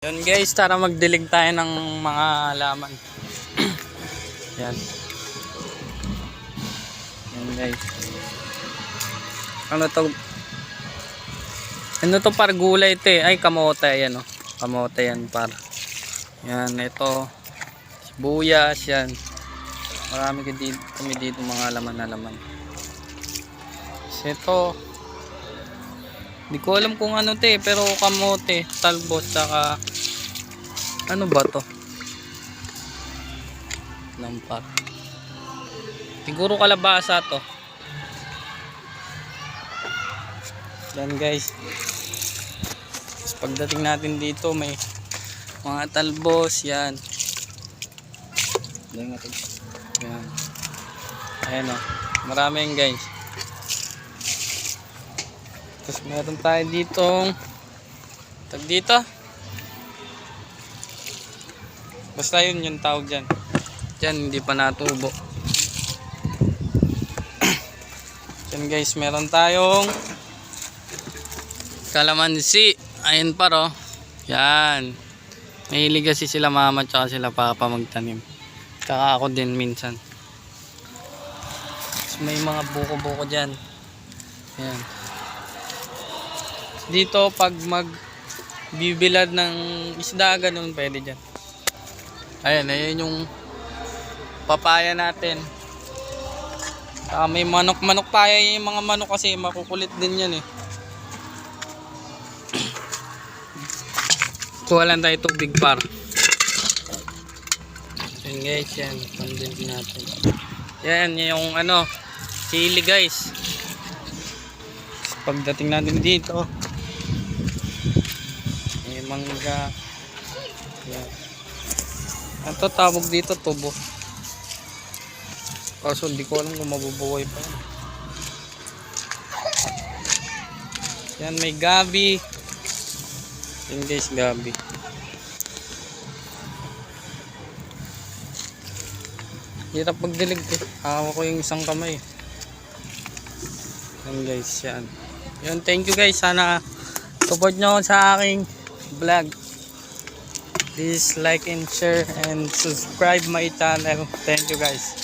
Yun guys, tara magdilig tayo ng mga halaman. Yan. Yan guys. Ano to? Ano to par gulay ito eh. Ay kamote yan oh. Kamote yan par. Yan ito. Sibuyas yan. Marami kami dito mga halaman. Ito. Hindi ko alam kung ano to eh, pero kamote, talbos, saka ano ba to? Lampar. Siguro kalabasa to. Yan guys. Tapos pagdating natin dito may mga talbos yan. Yan. Ayan o. Marami yan guys. Tapos meron tayo ditong tag dito. Basta yun yung tawag dyan. Dyan hindi pa natubo. Yan guys, meron tayong kalamansi. Ayan pa ro. Yan. Mahilig kasi sila mama at sila papa magtanim. Tsaka ako din minsan. Tapos may mga buko-buko dyan. Ayan. Dito pag magbibilad ng isda ganun pwede dyan. Ayan yung papaya natin. May manok tayo, yung mga manok kasi makukulit din yan eh. Kuha lang tayo tubig par. Ayan guys, yan condense natin. Yan yung ano sili guys. Pagdating natin dito may mangga. Yan. Ito tawag dito tubo. Kaso hindi ko alam kung mabubuhay pa yan. Yan may gabi. Yan guys, gabi. Hirap magdilig eh. Hawak ko yung isang kamay. Yan guys, yan. Yan, thank you guys. Sana support nyo sa aking vlog. Please like and share and subscribe my channel. Thank you guys.